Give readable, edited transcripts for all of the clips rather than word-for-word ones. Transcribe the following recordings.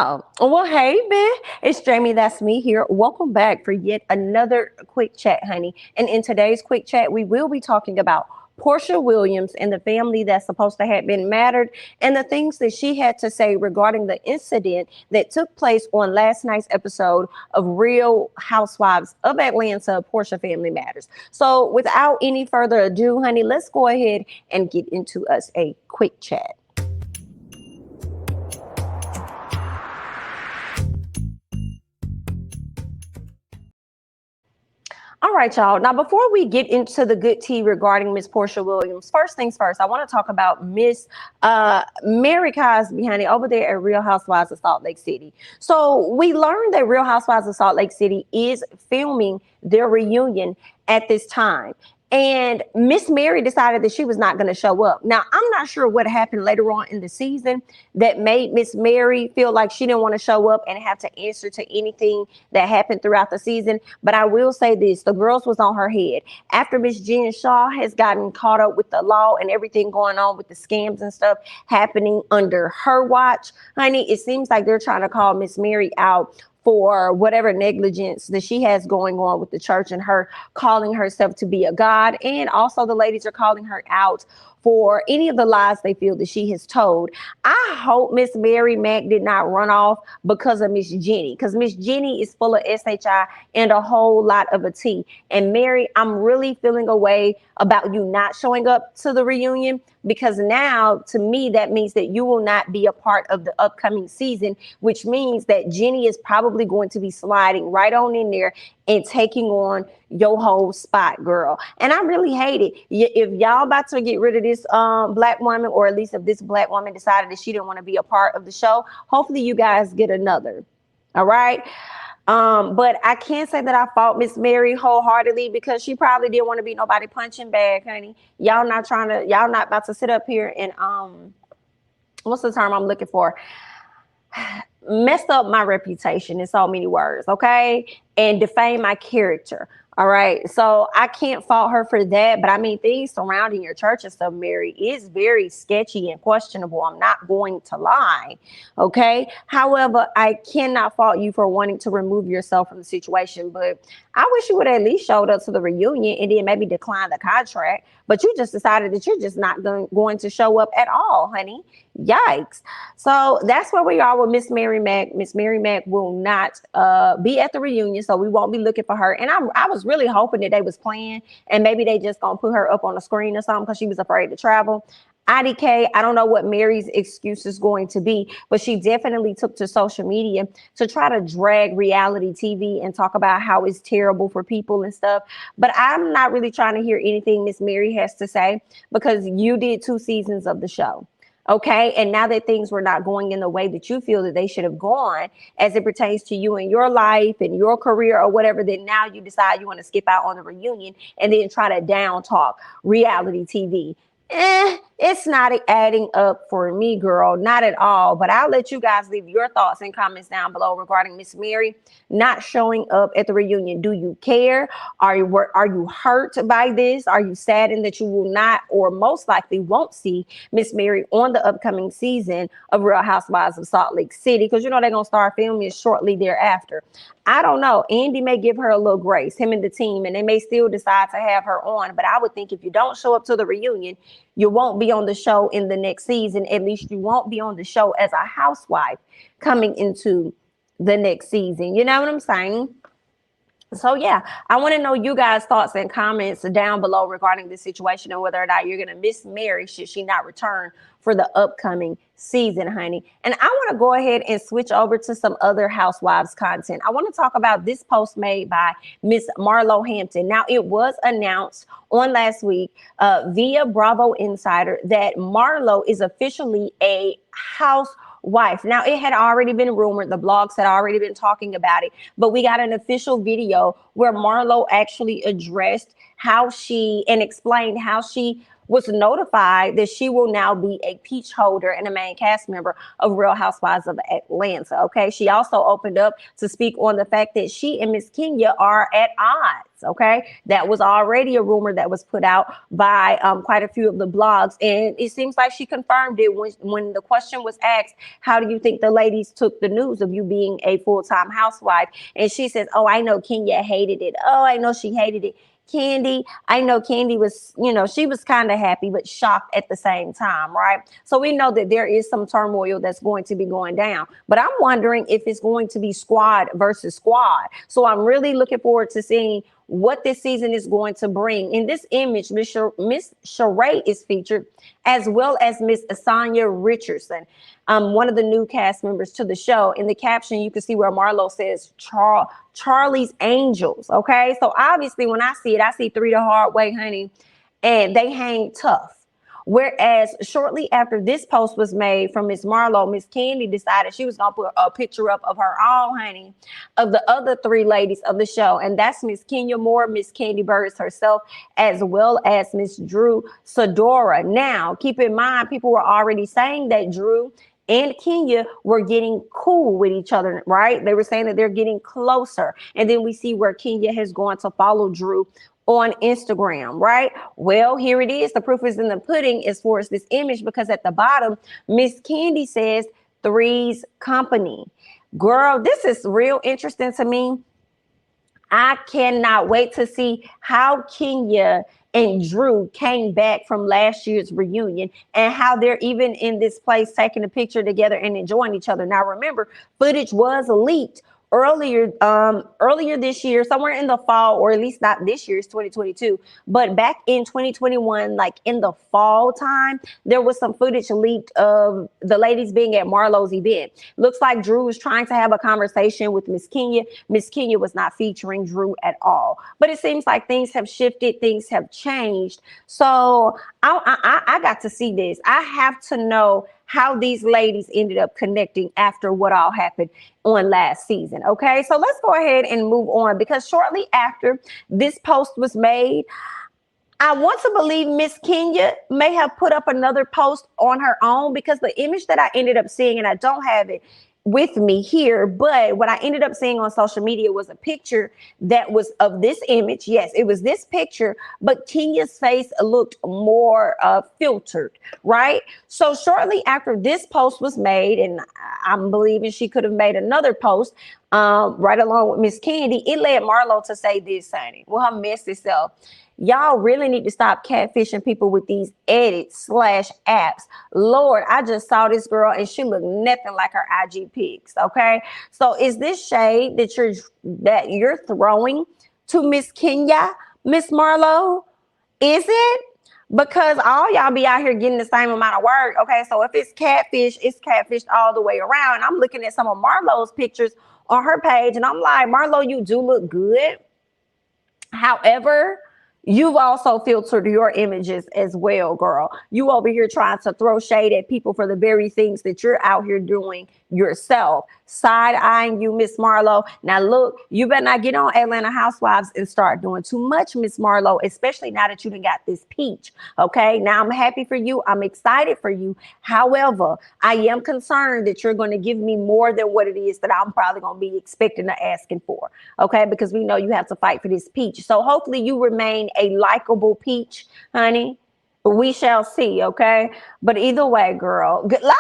Oh, well, hey, man. It's Jamie. That's me here. Welcome back for yet another quick chat, honey. And in today's quick chat, we will be talking about Porsha Williams and the family that's supposed to have been mattered and the things that she had to say regarding the incident that took place on last night's episode of Real Housewives of Atlanta, Porsha Family Matters. So without any further ado, honey, let's go ahead and get into us a quick chat. All right, y'all. Now, before we get into the good tea regarding Miss Porsha Williams, first things first, I want to talk about Miss Mary Cosby, honey, over there at Real Housewives of Salt Lake City. So we learned that Real Housewives of Salt Lake City is filming their reunion at this time. And Miss Mary decided that she was not going to show up. Now, I'm not sure what happened later on in the season that made Miss Mary feel like she didn't want to show up and have to answer to anything that happened throughout the season. But I will say this, the girls was on her head. After Miss Jen Shaw has gotten caught up with the law and everything going on with the scams and stuff happening under her watch, honey, it seems like they're trying to call Miss Mary out for whatever negligence that she has going on with the church and her calling herself to be a god. And also the ladies are calling her out for any of the lies they feel that she has told. I hope Miss Mary Mack did not run off because of Miss Jenny, because Miss Jenny is full of SHI and a whole lot of a T. And Mary, I'm really feeling a way about you not showing up to the reunion, because now to me that means that you will not be a part of the upcoming season, which means that Jenny is probably going to be sliding right on in there and taking on your whole spot, girl. And I really hate it. If y'all about to get rid of this black woman, or at least if this black woman decided that she didn't want to be a part of the show, hopefully you guys get another. All right. But I can't say that I fought Miss Mary wholeheartedly, because she probably didn't want to be nobody punching bag, honey. Y'all not about to sit up here and what's the term I'm looking for? Messed up my reputation in so many words, okay? And defame my character. All right. So I can't fault her for that. But I mean, things surrounding your church and stuff, Mary, is very sketchy and questionable. I'm not going to lie. Okay. However, I cannot fault you for wanting to remove yourself from the situation. But I wish you would at least showed up to the reunion and then maybe decline the contract. But you just decided that you're just not going to show up at all, honey. Yikes. So that's where we are with Miss Mary Mack. Miss Mary Mack will not be at the reunion, so we won't be looking for her. And I was really hoping that they was playing and maybe they just gonna put her up on the screen or something because she was afraid to travel. IDK, I don't know what Mary's excuse is going to be, but she definitely took to social media to try to drag reality TV and talk about how it's terrible for people and stuff. But I'm not really trying to hear anything Miss Mary has to say, because you did 2 seasons of the show. Okay. And now that things were not going in the way that you feel that they should have gone as it pertains to you and your life and your career or whatever, then now you decide you want to skip out on the reunion and then try to down talk reality TV. It's not adding up for me, girl. Not at all. But I'll let you guys leave your thoughts and comments down below regarding Miss Mary not showing up at the reunion. Do you care? Are you hurt by this? Are you saddened that you will not, or most likely won't, see Miss Mary on the upcoming season of Real Housewives of Salt Lake City? Because you know they're going to start filming shortly thereafter. I don't know. Andy may give her a little grace, him and the team, and they may still decide to have her on. But I would think if you don't show up to the reunion, you won't be on the show in the next season. At least you won't be on the show as a housewife coming into the next season. You know what I'm saying? So yeah, I want to know you guys' thoughts and comments down below regarding this situation and whether or not you're going to miss Mary should she not return for the upcoming season, honey. And I want to go ahead and switch over to some other Housewives content. I want to talk about this post made by Miss Marlo Hampton. Now, it was announced on last week via Bravo Insider that Marlo is officially a housewife. Now, it had already been rumored. The blogs had already been talking about it, but we got an official video where Marlo actually addressed how she and explained how she was notified that she will now be a peach holder and a main cast member of Real Housewives of Atlanta. Okay. She also opened up to speak on the fact that she and Miss Kenya are at odds. Okay, that was already a rumor that was put out by quite a few of the blogs, and it seems like she confirmed it when the question was asked, how do you think the ladies took the news of you being a full-time housewife? And she says, oh, I know Kenya hated it. Oh, I know she hated it. Candy, I know Candy was, she was kind of happy, but shocked at the same time, right? So we know that there is some turmoil that's going to be going down, but I'm wondering if it's going to be squad versus squad. So I'm really looking forward to seeing what this season is going to bring. In this image, Miss Sheree is featured, as well as Miss Asanya Richardson, one of the new cast members to the show. In the caption, you can see where Marlo says Charlie's Angels. Okay, so obviously when I see it, I see 3 the hard way, honey, and they hang tough. Whereas shortly after this post was made from Miss Marlo, Miss Candy decided she was going to put a picture up of her own, honey, of the other 3 ladies of the show. And that's Miss Kenya Moore, Miss Candy Burris herself, as well as Miss Drew Sidora. Now, keep in mind, people were already saying that Drew and Kenya were getting cool with each other, right? They were saying that they're getting closer. And then we see where Kenya has gone to follow Drew on Instagram, right? Well, here it is. The proof is in the pudding as far as this image, because at the bottom, Miss Candy says Three's Company. Girl, this is real interesting to me. I cannot wait to see how Kenya and Drew came back from last year's reunion and how they're even in this place taking a picture together and enjoying each other. Now, remember, footage was leaked earlier this year, somewhere in the fall, or at least not this year, it's 2022, but back in 2021, like in the fall time, there was some footage leaked of the ladies being at Marlo's event. Looks like Drew was trying to have a conversation with Miss Kenya. Miss Kenya was not featuring Drew at all, but it seems like things have shifted, things have changed. So I got to see this. I have to know how these ladies ended up connecting after what all happened on last season. Okay, so let's go ahead and move on, because shortly after this post was made, I want to believe Miss Kenya may have put up another post on her own, because the image that I ended up seeing, and I don't have it with me here, but what I ended up seeing on social media was a picture that was of this image. Yes, it was this picture, but Kenya's face looked more filtered, right? So shortly after this post was made, and I'm believing she could have made another post right along with Miss Candy, it led Marlo to say this, honey, well, her messy self. Y'all really need to stop catfishing people with these edits/apps. Lord, I just saw this girl and she looked nothing like her IG pics. Okay, so is this shade that you're throwing to Miss Kenya, Miss Marlo? Is it? Because all y'all be out here getting the same amount of work. Okay, so if it's catfish, it's catfished all the way around. And I'm looking at some of Marlo's pictures on her page, and I'm like, Marlo, you do look good. However, you've also filtered your images as well, girl. You over here trying to throw shade at people for the very things that you're out here doing yourself. Side-eyeing you, Miss Marlo. Now, look, you better not get on Atlanta Housewives and start doing too much, Miss Marlo, especially now that you done got this peach, okay? Now, I'm happy for you. I'm excited for you. However, I am concerned that you're going to give me more than what it is that I'm probably going to be expecting or asking for, okay? Because we know you have to fight for this peach. So hopefully you remain a likable peach, honey. We shall see, okay? But either way, girl, good luck,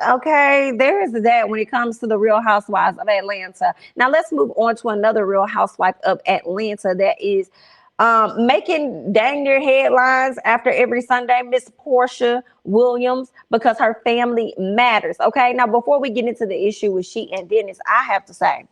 okay? There is that when it comes to the Real Housewives of Atlanta. Now, let's move on to another Real Housewife of Atlanta that is making dang near headlines after every Sunday, Miss Porsha Williams, because her family matters, okay? Now, before we get into the issue with she and Dennis, I have to say,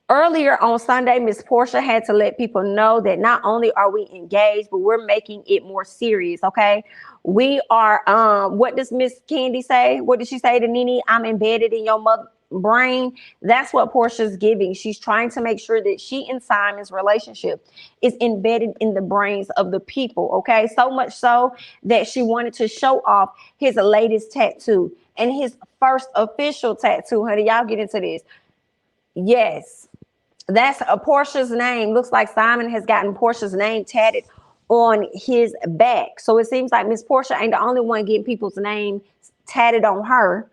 earlier on Sunday, Miss Porsha had to let people know that not only are we engaged, but we're making it more serious, okay? We are, what does Miss Candy say? What did she say to Nene? I'm embedded in your mother brain. That's what Porsha's giving. She's trying to make sure that she and Simon's relationship is embedded in the brains of the people, okay? So much so that she wanted to show off his latest tattoo and his first official tattoo, honey. Y'all get into this. Yes. That's Porsha's name. Looks like Simon has gotten Porsha's name tatted on his back. So it seems like Miss Porsha ain't the only one getting people's name tatted on her.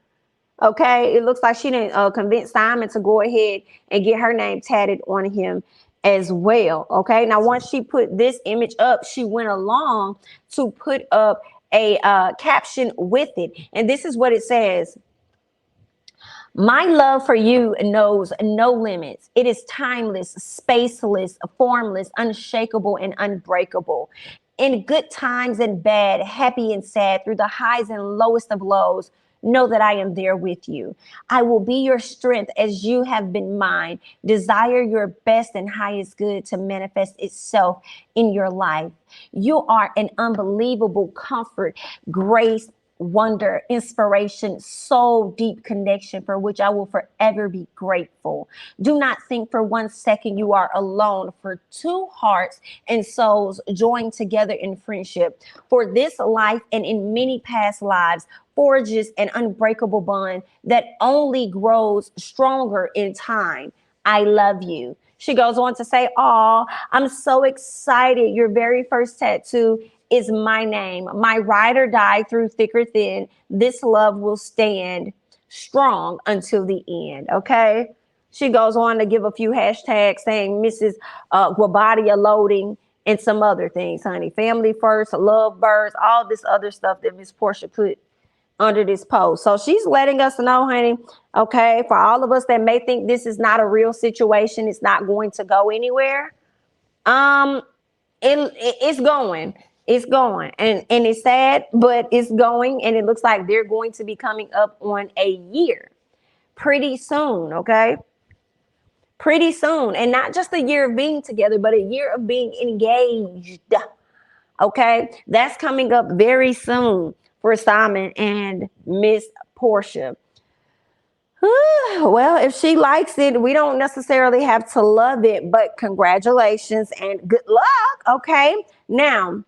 Okay, it looks like she didn't convince Simon to go ahead and get her name tatted on him as well. Okay. Now, once she put this image up, she went along to put up a caption with it. And this is what it says. My love for you knows no limits. It is timeless, spaceless, formless, unshakable, and unbreakable. In good times and bad, happy and sad, through the highs and lowest of lows, know that I am there with you. I will be your strength as you have been mine. Desire your best and highest good to manifest itself in your life. You are an unbelievable comfort, grace, wonder, inspiration, soul deep connection for which I will forever be grateful. Do not think for 1 second you are alone, for two hearts and souls joined together in friendship. For this life and in many past lives, forges an unbreakable bond that only grows stronger in time. I love you. She goes on to say, "Oh, I'm so excited. Your very first tattoo is my name. My ride or die through thick or thin. This love will stand strong until the end." Okay. She goes on to give a few hashtags saying Mrs. Guabadia loading and some other things, honey. Family first, love birds, all this other stuff that Miss Porsha put under this post. So she's letting us know, honey, okay, for all of us that may think this is not a real situation, it's not going to go anywhere. It's going. It's going. And it's sad, but it's going. And it looks like they're going to be coming up on a year pretty soon, okay? Pretty soon. And not just a year of being together, but a year of being engaged. Okay? That's coming up very soon for Simon and Miss Porsha. Well, if she likes it, we don't necessarily have to love it, but congratulations and good luck. Okay. Now,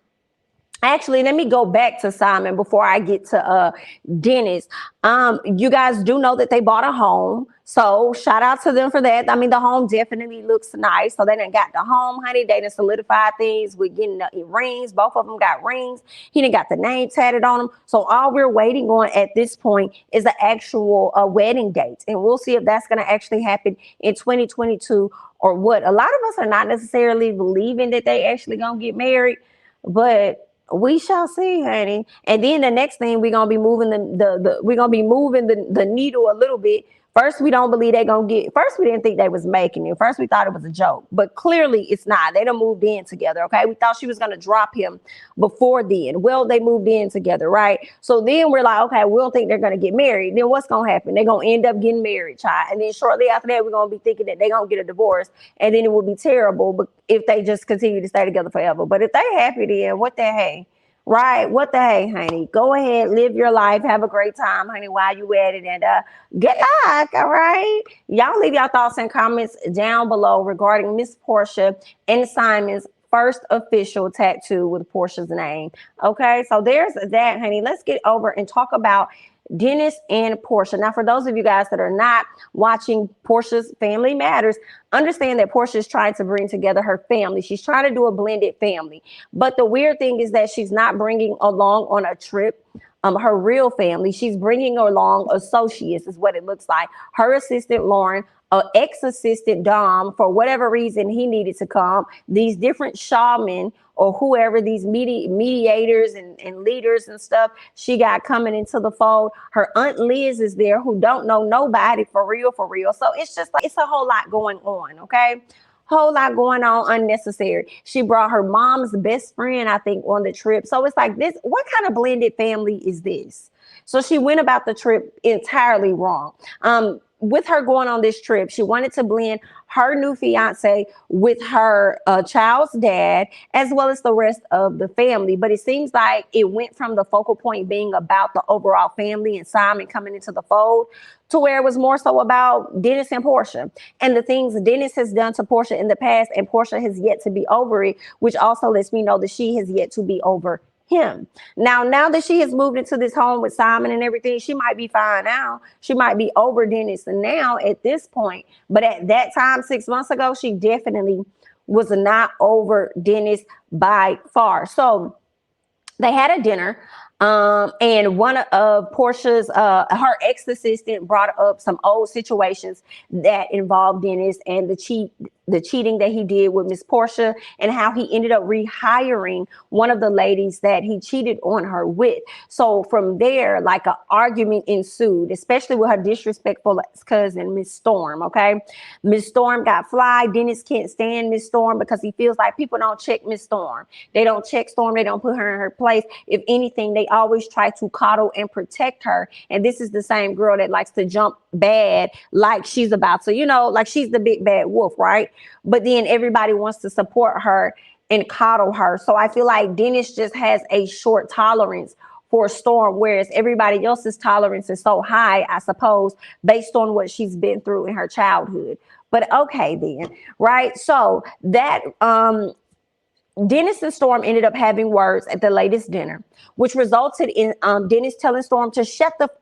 actually, let me go back to Simon before I get to Dennis. You guys do know that they bought a home. So shout out to them for that. I mean, the home definitely looks nice. So they done got the home, honey. They done solidified things with getting the rings. Both of them got rings. He done got the name tatted on them. So all we're waiting on at this point is the actual wedding date. And we'll see if that's going to actually happen in 2022 or what. A lot of us are not necessarily believing that they actually going to get married, but we shall see, honey. And then the next thing, we're gonna be moving the needle a little bit. First, we don't believe they're gonna get. First, we didn't think they was making it. First, we thought it was a joke, but clearly it's not. They done moved in together. Okay, we thought she was gonna drop him before then. Well, they moved in together, right? So then we're like, okay, we don't think they're gonna get married. Then what's gonna happen? They're gonna end up getting married, child. And then shortly after that, we're gonna be thinking that they're gonna get a divorce, and then it will be terrible. But if they just continue to stay together forever, but if they happy, then what the hey? Right? What the hey, honey? Go ahead, live your life, have a great time, honey, while you at it, and good luck. All right. Y'all leave your thoughts and comments down below regarding Miss Porsha and Simon's first official tattoo with Porsha's name. Okay, so there's that, honey. Let's get over and talk about Dennis and Porsha. Now, for those of you guys that are not watching Porsha's Family Matters, understand that Porsha is trying to bring together her family. She's trying to do a blended family. But the weird thing is that she's not bringing along on a trip her real family. She's bringing along associates is what it looks like. Her assistant, Lauren, ex-assistant Dom, for whatever reason he needed to come. These different shaman or whoever, these mediators and leaders and stuff she got coming into the fold. Her Aunt Liz is there, who don't know nobody for real. So it's just like, it's a whole lot going on, okay? Whole lot going on unnecessary. She brought her mom's best friend, I think, on the trip. So it's like, this, what kind of blended family is this? So she went about the trip entirely wrong. With her going on this trip, she wanted to blend her new fiance with her child's dad, as well as the rest of the family. But it seems like it went from the focal point being about the overall family and Simon coming into the fold to where it was more so about Dennis and Porsha and the things Dennis has done to Porsha in the past, and Porsha has yet to be over it, which also lets me know that she has yet to be over him. Now that she has moved into this home with Simon and everything, she might be fine now. She might be over Dennis now at this point. But at that time, 6 months ago, she definitely was not over Dennis by far. So they had a dinner. And one of Porsha's, her ex-assistant brought up some old situations that involved Dennis and the cheat the cheating that he did with Miss Porsha, and how he ended up rehiring one of the ladies that he cheated on her with. So from there, like an argument ensued, especially with her disrespectful cousin, Miss Storm. Okay, Miss Storm got fly. Dennis can't stand Miss Storm because he feels like people don't check Miss Storm. They don't check Storm. They don't put her in her place. If anything, they always try to coddle and protect her. And this is the same girl that likes to jump bad, like she's about to, like she's the big bad wolf, right? But then everybody wants to support her and coddle her. So I feel like Dennis just has a short tolerance for Storm, whereas everybody else's tolerance is so high, I suppose, based on what she's been through in her childhood. But okay then, right? So that Dennis and Storm ended up having words at the latest dinner, which resulted in Dennis telling Storm to shut up,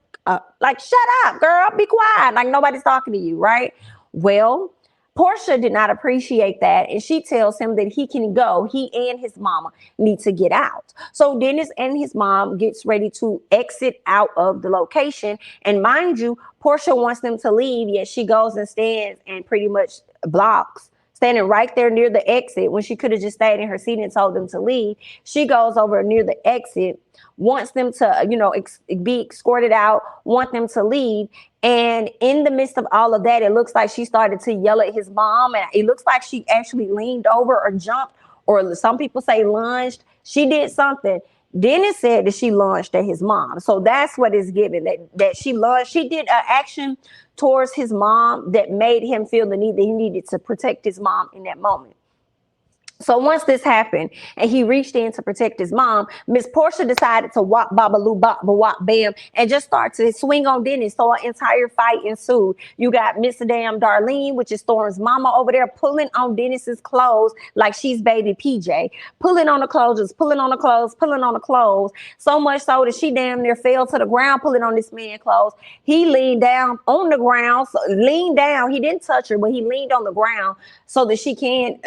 girl, be quiet, like nobody's talking to you, right? Well, Porsha did not appreciate that, and she tells him that he can go. He and his mama need to get out. So Dennis and his mom gets ready to exit out of the location, and mind you, Porsha wants them to leave, yet she goes and stands and pretty much blocks, standing right there near the exit when she could have just stayed in her seat and told them to leave. She goes over near the exit, wants them to, be escorted out, want them to leave. And in the midst of all of that, it looks like she started to yell at his mom. And it looks like she actually leaned over or jumped, or some people say lunged. She did something. Dennis said that she lunged at his mom. So that's what is given, that she lunged. She did an action towards his mom that made him feel the need that he needed to protect his mom in that moment. So once this happened and he reached in to protect his mom, Miss Porsha decided to wop babaloo bop wop bam and just start to swing on Dennis. So an entire fight ensued. You got Miss Damn Darlene, which is Storm's mama, over there pulling on Dennis's clothes like she's baby PJ, pulling on the clothes, just pulling on the clothes, pulling on the clothes. So much so that she damn near fell to the ground pulling on this man's clothes. He leaned down on the ground, leaned down. He didn't touch her, but he leaned on the ground so that she can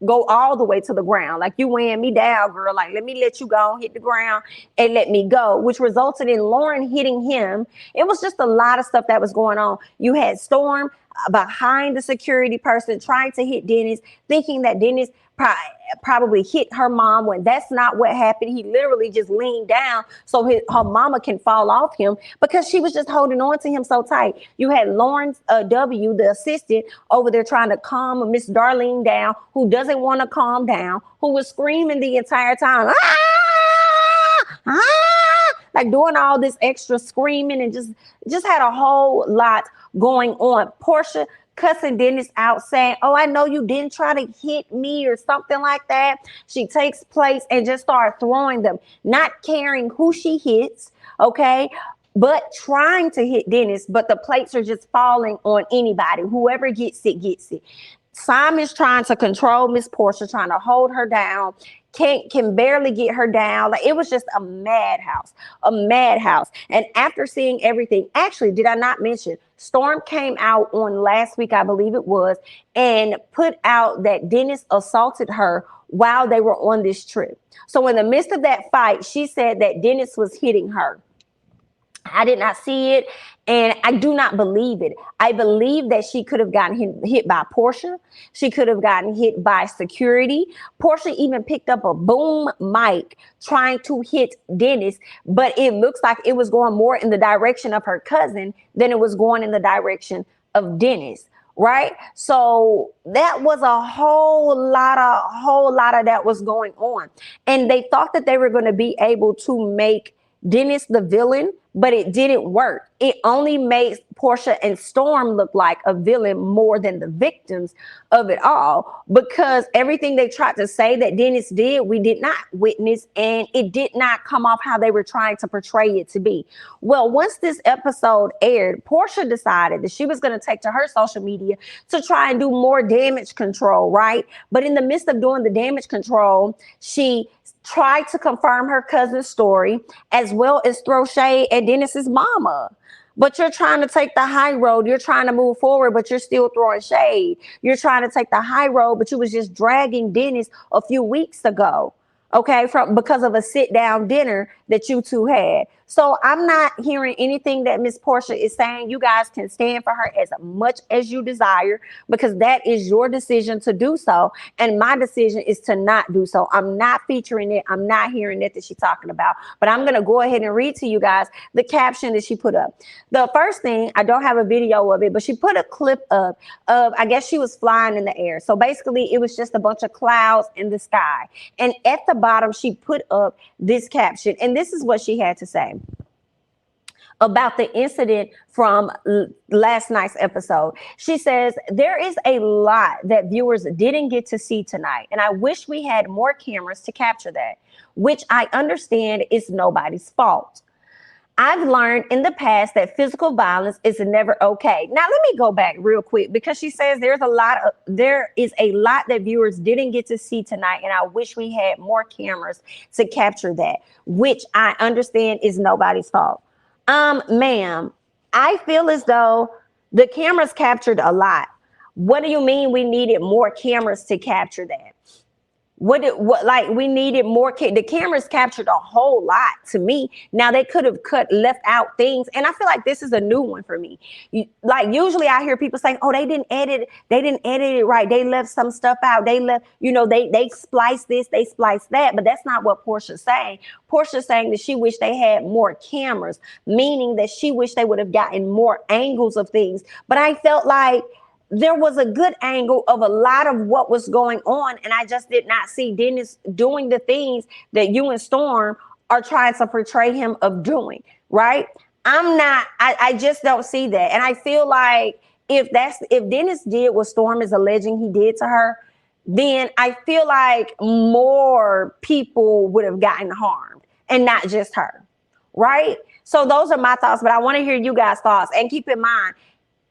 go all the way to the ground. Like, you weighing me down, girl. Like, let me let you go, hit the ground and let me go, which resulted in Lauren hitting him. It was just a lot of stuff that was going on. You had Storm behind the security person trying to hit Dennis, thinking that Dennis probably hit her mom, when that's not what happened. He literally just leaned down so her mama can fall off him because she was just holding on to him so tight. You had Lauren W., the assistant, over there trying to calm Miss Darlene down, who doesn't want to calm down, who was screaming the entire time, like doing all this extra screaming, and just had a whole lot going on. Porsha cussing Dennis out, saying, "Oh, I know you didn't try to hit me," or something like that. She takes place and just started throwing them, not caring who she hits, okay, but trying to hit Dennis, but the plates are just falling on anybody. Whoever gets it, gets it. Simon's trying to control Miss Porsha, trying to hold her down, can barely get her down. Like, it was just a madhouse. And after seeing everything, actually, did I not mention, Storm came out on last week, I believe it was, and put out that Dennis assaulted her while they were on this trip. So in the midst of that fight, she said that Dennis was hitting her. I did not see it, and I do not believe it. I believe that she could have gotten hit by Porsha. She could have gotten hit by security. Porsha even picked up a boom mic trying to hit Dennis, but it looks like it was going more in the direction of her cousin than it was going in the direction of Dennis. Right? So that was a whole lot of that was going on. And they thought that they were going to be able to make Dennis the villain, but it didn't work. It only made Porsha and Storm look like a villain more than the victims of it all, because everything they tried to say that Dennis did, we did not witness, and it did not come off how they were trying to portray it to be. Well, once this episode aired, Porsha decided that she was going to take to her social media to try and do more damage control, right? But in the midst of doing the damage control, she tried to confirm her cousin's story, as well as throw shade at Dennis's mama. But you're trying to take the high road. You're trying to move forward, but you're still throwing shade. You're trying to take the high road, but you was just dragging Dennis a few weeks ago, okay, because of a sit-down dinner that you two had. So I'm not hearing anything that Miss Porsha is saying. You guys can stand for her as much as you desire, because that is your decision to do so. And my decision is to not do so. I'm not featuring it. I'm not hearing it that she's talking about. But I'm going to go ahead and read to you guys the caption that she put up. The first thing, I don't have a video of it, but she put a clip up of, I guess she was flying in the air. So basically it was just a bunch of clouds in the sky. And at the bottom, she put up this caption. And this is what she had to say about the incident from last night's episode. She says, there is a lot that viewers didn't get to see tonight, and I wish we had more cameras to capture that, which I understand is nobody's fault. I've learned in the past that physical violence is never okay. Now, let me go back real quick, because she says there is a lot that viewers didn't get to see tonight, and I wish we had more cameras to capture that, which I understand is nobody's fault. Ma'am, I feel as though the cameras captured a lot. What do you mean we needed more cameras to capture that? Like we needed more, the cameras captured a whole lot to me. Now they could have left out things. And I feel like this is a new one for me. Like usually I hear people saying, oh, they didn't edit it right. They left some stuff out. They left, they spliced this, they spliced that, but that's not what Porsha's saying. Porsha's saying that she wished they had more cameras, meaning that she wished they would have gotten more angles of things. But I felt like there was a good angle of a lot of what was going on. And I just did not see Dennis doing the things that you and Storm are trying to portray him of doing, right? I just don't see that. And I feel like if Dennis did what Storm is alleging he did to her, then I feel like more people would have gotten harmed and not just her, right? So those are my thoughts, but I want to hear you guys' thoughts. And keep in mind,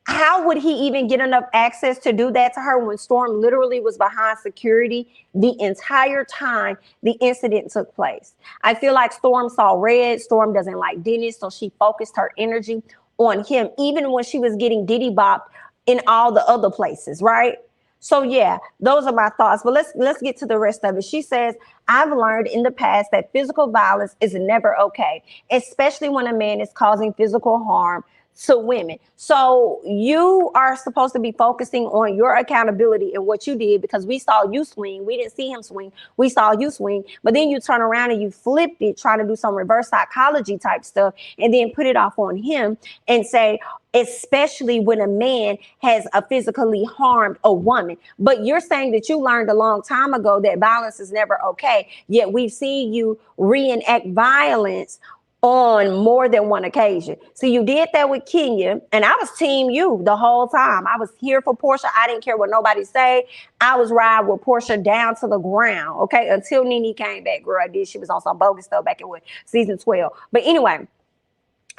how would he even get enough access to do that to her when Storm literally was behind security the entire time the incident took place? I feel like Storm saw red. Storm doesn't like Dennis, so she focused her energy on him, even when she was getting diddy bopped in all the other places, right? So yeah, those are my thoughts. But let's get to the rest of it. She says, I've learned in the past that physical violence is never okay, especially when a man is causing physical harm to women. So you are supposed to be focusing on your accountability and what you did, because we saw you swing. We didn't see him swing. We saw you swing. But then you turn around and you flipped it, trying to do some reverse psychology type stuff, and then put it off on him and say, especially when a man has physically harmed a woman. But you're saying that you learned a long time ago that violence is never okay. Yet we've seen you reenact violence on more than one occasion. So you did that with Kenya, and I was team you the whole time. I was here for Porsha. I didn't care what nobody say. I was riding with Porsha down to the ground, okay, until Nene came back. Girl, I did. She was on some bogus stuff back in season 12. But anyway,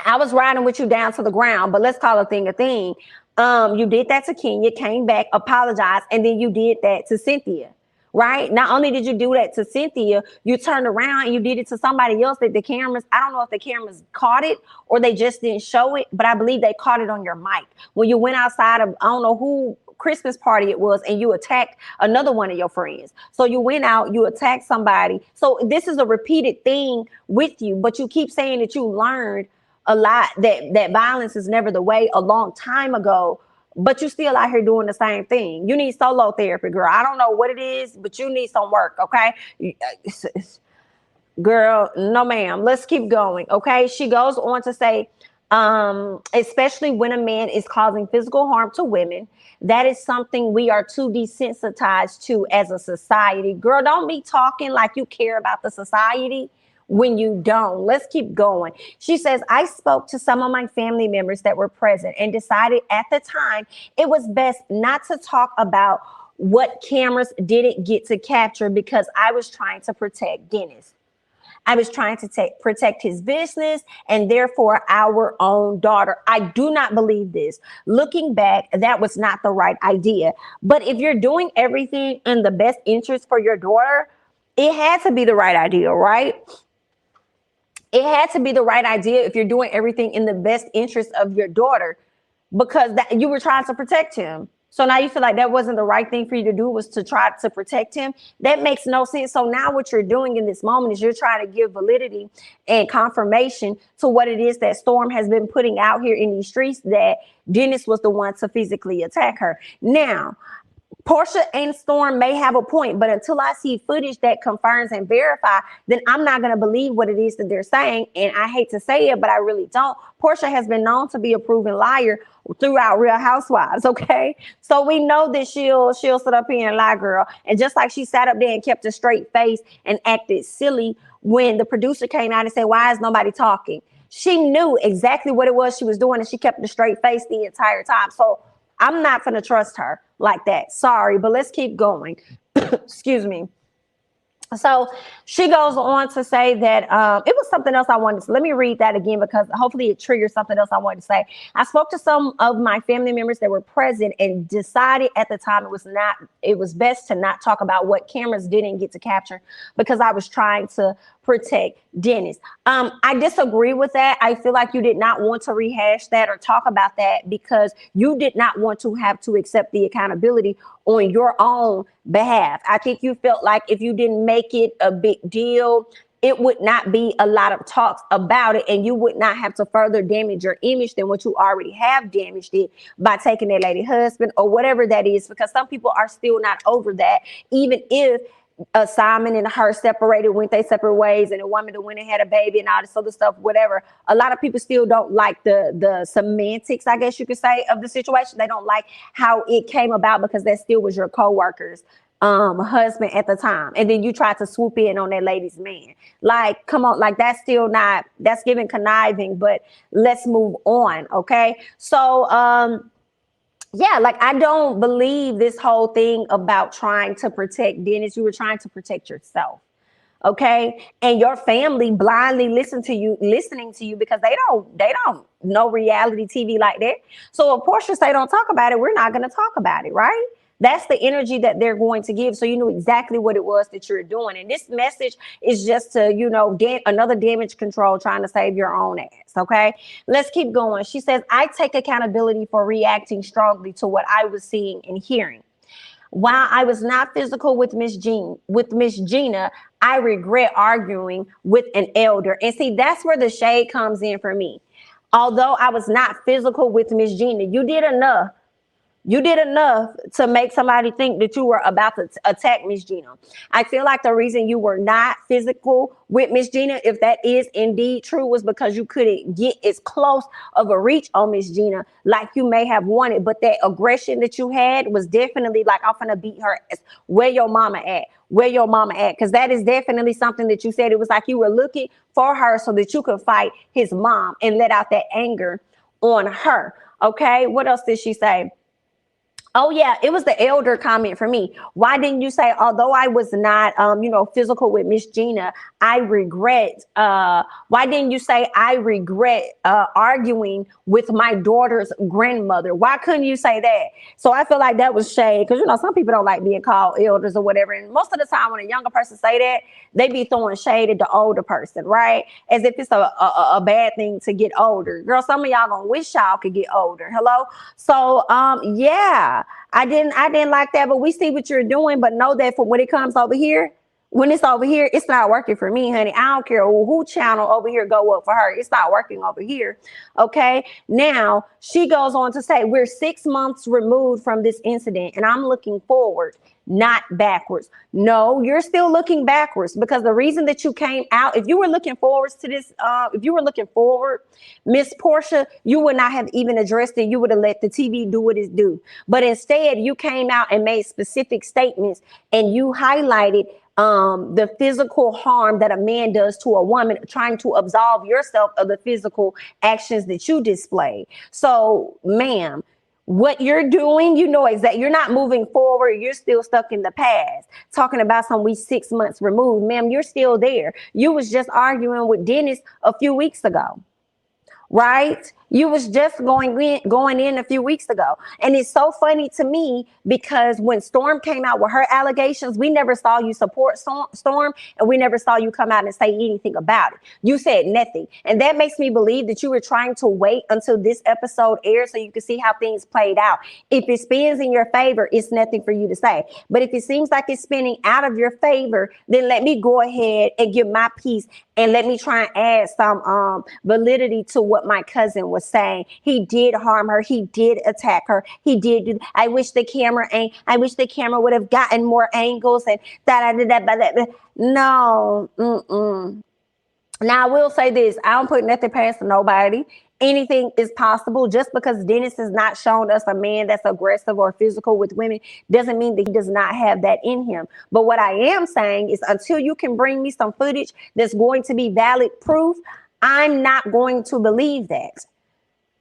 I was riding with you down to the ground, but let's call a thing a thing. You did that to Kenya, came back, apologized, and then you did that to Cynthia. Right? Not only did you do that to Cynthia, you turned around and you did it to somebody else that the cameras, I don't know if the cameras caught it or they just didn't show it, but I believe they caught it on your mic. When you went outside of, I don't know who Christmas party it was, and you attacked another one of your friends. So you went out, you attacked somebody. So this is a repeated thing with you, but you keep saying that you learned a lot, that violence is never the way a long time ago. But you still out here doing the same thing. You need solo therapy, girl. I don't know what it is, but you need some work, okay? Girl, no ma'am. Let's keep going, okay? She goes on to say, especially when a man is causing physical harm to women, that is something we are too desensitized to as a society. Girl, don't be talking like you care about the society when you don't. Let's keep going. She says, I spoke to some of my family members that were present and decided at the time it was best not to talk about what cameras didn't get to capture, because I was trying to protect Dennis. I was trying to protect his business and therefore our own daughter. I do not believe this. Looking back, that was not the right idea. But if you're doing everything in the best interest for your daughter, it had to be the right idea, right? It had to be the right idea if you're doing everything in the best interest of your daughter, because you were trying to protect him. So now you feel like that wasn't the right thing for you to do, was to try to protect him. That makes no sense. So now what you're doing in this moment is you're trying to give validity and confirmation to what it is that Storm has been putting out here in these streets, that Dennis was the one to physically attack her. Now, Porsha and Storm may have a point, but until I see footage that confirms and verify, then I'm not going to believe what it is that they're saying. And I hate to say it, but I really don't. Porsha has been known to be a proven liar throughout Real Housewives, okay? So we know that she'll sit up here and lie, girl. And just like she sat up there and kept a straight face and acted silly when the producer came out and said, why is nobody talking? She knew exactly what it was she was doing, and she kept a straight face the entire time. So I'm not going to trust her like that. Sorry, but let's keep going. Excuse me. So she goes on to say that it was something else I wanted to, let me read that again, because hopefully it triggers something else I wanted to say. I spoke to some of my family members that were present and decided at the time it was best to not talk about what cameras didn't get to capture, because I was trying to protect Dennis. I disagree with that. I feel like you did not want to rehash that or talk about that because you did not want to have to accept the accountability on your own behalf. I think you felt like if you didn't make it a big deal, it would not be a lot of talks about it, and you would not have to further damage your image than what you already have damaged it by taking that lady husband or whatever that is, because some people are still not over that, even if Simon and her separated, went their separate ways, and a woman that went and had a baby and all this other stuff, whatever. A lot of people still don't like the semantics, I guess you could say, of the situation. They don't like how it came about because that still was your co-worker's husband at the time. And then you try to swoop in on that lady's man. Like, come on, like that's still not, that's giving conniving, but let's move on. Okay. So, yeah, like I don't believe this whole thing about trying to protect Dennis. You were trying to protect yourself. Okay. And your family blindly listening to you because they don't know reality TV like that. So if Porsha say don't talk about it, we're not going to talk about it, right? That's the energy that they're going to give. So you knew exactly what it was that you're doing. And this message is just to, you know, another damage control trying to save your own ass. Okay, let's keep going. She says, I take accountability for reacting strongly to what I was seeing and hearing. While I was not physical with Miss Gina, I regret arguing with an elder. And see, that's where the shade comes in for me. Although I was not physical with Miss Gina, you did enough. You did enough to make somebody think that you were about to attack Miss Gina. I feel like the reason you were not physical with Miss Gina, if that is indeed true, was because you couldn't get as close of a reach on Miss Gina like you may have wanted. But that aggression that you had was definitely like, I'm gonna beat her ass. Where your mama at? Where your mama at? Because that is definitely something that you said. It was like you were looking for her so that you could fight his mom and let out that anger on her. Okay, what else did she say? Oh, yeah, it was the elder comment for me. Why didn't you say, although I was not, physical with Miss Gina, I regret, why didn't you say I regret arguing with my daughter's grandmother? Why couldn't you say that? So I feel like that was shade because, you know, some people don't like being called elders or whatever. And most of the time when a younger person say that, they be throwing shade at the older person, right? As if it's a bad thing to get older. Girl, some of y'all gonna wish y'all could get older. Hello? So, yeah. I didn't like that, but we see what you're doing, but know that for when it comes over here, when it's over here, it's not working for me, honey. I don't care who channel over here go up for her. It's not working over here. Okay. Now she goes on to say, we're 6 months removed from this incident and I'm looking forward, not backwards. No, you're still looking backwards because the reason that you came out, if you were looking forward to this, Miss Porsha, you would not have even addressed it. You would have let the TV do what it do. But instead you came out and made specific statements and you highlighted the physical harm that a man does to a woman, trying to absolve yourself of the physical actions that you display. So, ma'am, what you're doing, you know exactly, you're not moving forward. You're still stuck in the past. Talking about we 6 months removed, ma'am, you're still there. You was just arguing with Dennis a few weeks ago, right? You was just going in a few weeks ago. And it's so funny to me because when Storm came out with her allegations, we never saw you support Storm, and we never saw you come out and say anything about it. You said nothing. And that makes me believe that you were trying to wait until this episode aired so you could see how things played out. If it spins in your favor, it's nothing for you to say. But if it seems like it's spinning out of your favor, then let me go ahead and give my piece, and let me try and add some validity to what my cousin was saying. He did harm her. He did attack her. He did do. I wish the camera would have gotten more angles and that. No. Now I will say this: I don't put nothing past nobody. Anything is possible. Just because Dennis has not shown us a man that's aggressive or physical with women doesn't mean that he does not have that in him. But what I am saying is, until you can bring me some footage that's going to be valid proof, I'm not going to believe that.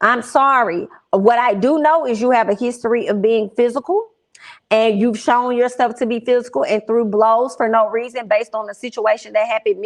I'm sorry. What I do know is you have a history of being physical, and you've shown yourself to be physical and threw blows for no reason based on a situation that happened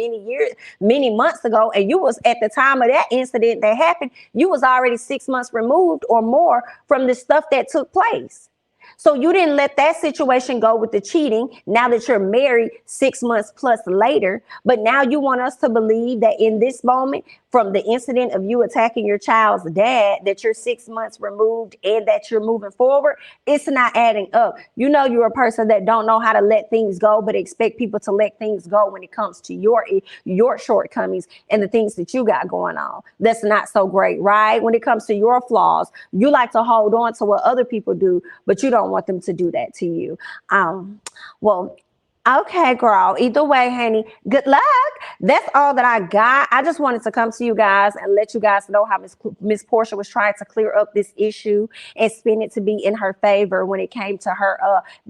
many months ago. And you was, at the time of that incident that happened, you was already 6 months removed or more from the stuff that took place. So you didn't let that situation go with the cheating now that you're married 6 months plus later. But now you want us to believe that in this moment, from the incident of you attacking your child's dad, that you're 6 months removed and that you're moving forward. It's not adding up. You know, you're a person that don't know how to let things go, but expect people to let things go when it comes to your shortcomings and the things that you got going on. That's not so great, right? When it comes to your flaws, you like to hold on to what other people do, but you don't want them to do that to you. Well, okay, girl. Either way, honey, good luck. That's all that I got. I just wanted to come to you guys and let you guys know how Miss Porsha was trying to clear up this issue and spin it to be in her favor when it came to her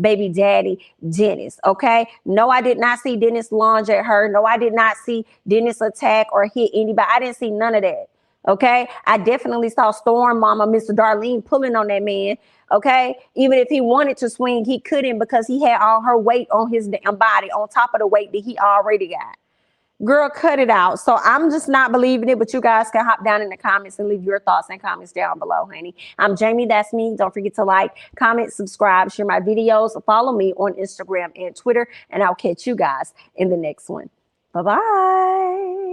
baby daddy, Dennis. Okay? No, I did not see Dennis lunge at her. No, I did not see Dennis attack or hit anybody. I didn't see none of that. Okay? I definitely saw Storm Mama, Mr. Darlene, pulling on that man. Okay, even if he wanted to swing, he couldn't because he had all her weight on his damn body on top of the weight that he already got. Girl, cut it out. So I'm just not believing it, but you guys can hop down in the comments and leave your thoughts and comments down below, honey. I'm Jamie, that's me. Don't forget to like, comment, subscribe, share my videos, follow me on Instagram and Twitter, and I'll catch you guys in the next one. Bye-bye.